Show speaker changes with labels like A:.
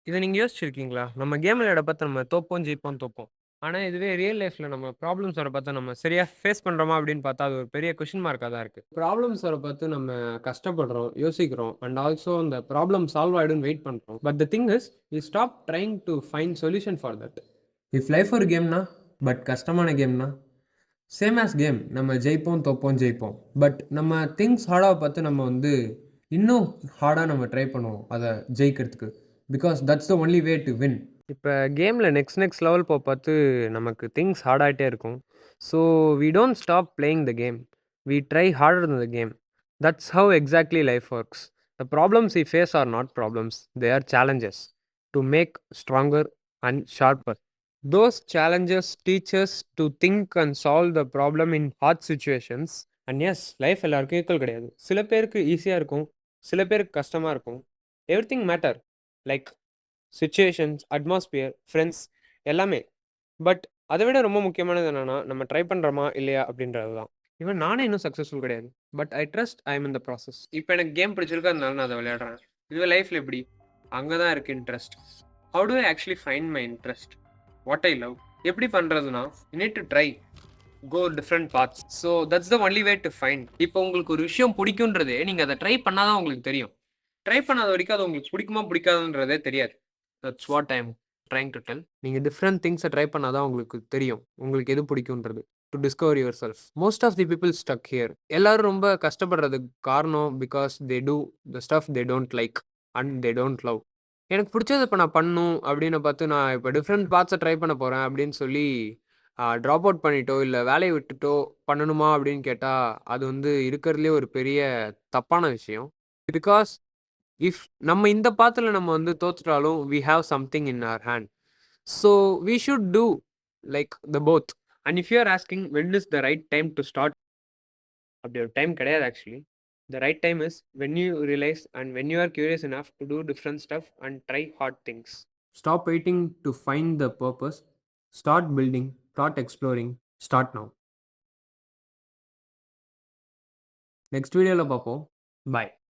A: இத நீங்க யோசிச்சிருக்கீங்களா? நம்ம கேம் விளையாடப்ப நம்ம தோப்போம், ஜெயிப்போம், தோப்போம். ஆனா, இதுவே ரியல் லைஃப்ல நம்ம ப்ராப்ளம்ஸ் வர பார்த்தா நம்ம சரியா ஃபேஸ் பண்றோமா அப்படின்னு பார்த்தா, அது ஒரு பெரிய கொஸ்டின் மார்க்கா தான் இருக்கு. ப்ராப்ளம்ஸ் வர பார்த்து நம்ம கஷ்டப்படுறோம், யோசிக்கிறோம் அண்ட் ஆல்சோ அந்த ப்ராப்ளம் சால்வ் ஆயிடும்னு வெயிட் பண்றோம். But the thing is, we stop trying to find solution for that. If life ஒரு கேம்னா, பட் கஷ்டமான கேம்னா, சேம் ஆஸ் கேம். நம்ம ஜெயிப்போம், தோப்போம், ஜெயிப்போம். பட் நம்ம திங்ஸ் ஹார்டா பார்த்து நம்ம இன்னும் ஹார்டா நம்ம ட்ரை பண்ணுவோம் அத ஜெயிக்கிறதுக்கு. Because that's the only way to win. இப்ப கேம்ல நெக்ஸ்ட் லெவல் பார்த்து நமக்கு திங்ஸ் ஹார்ட் ஆயிட்டே இருக்கும். So we don't stop playing the game. We try harder then the game. That's how exactly life works. The problems we face are not problems. They are challenges to make stronger and sharper. Those challenges teach us to think and solve the problem in hard situations. And yes, life எல்லாருக்கும் equal கிடையாது. சில பேருக்கு ஈஸியா இருக்கும். சில பேருக்கு கஷ்டமா இருக்கும். Everything matter. Like situations, atmosphere, friends எல்லாமே. பட் அத விட ரொம்ப முக்கியமானது என்னன்னா, நம்ம ட்ரை பண்றோமா இல்லையா அப்படின்றது தான். ஈவன் நானே இன்னும் சக்சஸ்ஃபுல் கிடையாது. But I trust I am in the process. இப்ப எனக்கு கேம் பிடிச்சிருக்கு அதனால நான் அத விளையாடுறேன். இதுவே லைஃப்ல எப்படி? அங்க தான் இருக்கு interest. How do I actually find my interest? What I love? எப்படி பண்றதுன்னா, you need to try. Go different paths. So that's the only way to find. இப்போ உங்களுக்கு ஒரு விஷயம் பிடிக்குன்றதே நீங்க அத ட்ரை பண்ணா தான் உங்களுக்கு தெரியும். ட்ரை பண்ணாத வரைக்கும் அது உங்களுக்கு பிடிக்குமா பிடிக்காதுன்றதே தெரியாது. That's what I am trying to tell. நீங்க டிஃபரெண்ட் திங்ஸ ட்ரை பண்ணா தான் உங்களுக்கு தெரியும். உங்களுக்கு எது பிடிக்குன்றது. To discover yourself. Most of the people stuck here. எல்லாரும் ரொம்ப கஷ்டப்படுறதுக்கு காரணம் because they do the stuff they don't like and they don't love. எனக்கு பிடிச்சத இப்ப நான் பண்ணணும் அப்படின்னு பார்த்து நான் இப்ப டிஃபரெண்ட் பாத்ஸ ட்ரை பண்ண போறேன் அப்படின்னு சொல்லி ட்ராப் அவுட் பண்ணிட்டோ, இல்ல வேலைய விட்டுட்டோ பண்ணணுமா அப்படின்னு கேட்டா, அது இருக்கிறதுலயே ஒரு பெரிய தப்பான விஷயம். பிகாஸ் இஃப் நம்ம இந்த பாத்துல நம்ம தோத்துட்டாலும், we have something in our hand. So we should do like the both. And if you are asking when is the right time to start? அப்படி ஒரு டைம் கிடையாது actually. The right time is when you realize and when you are curious enough to do different stuff and try hard things. Stop waiting to find the purpose. Start building. Start exploring. Start now. Next வீடியோல பார்ப்போம். பாய்.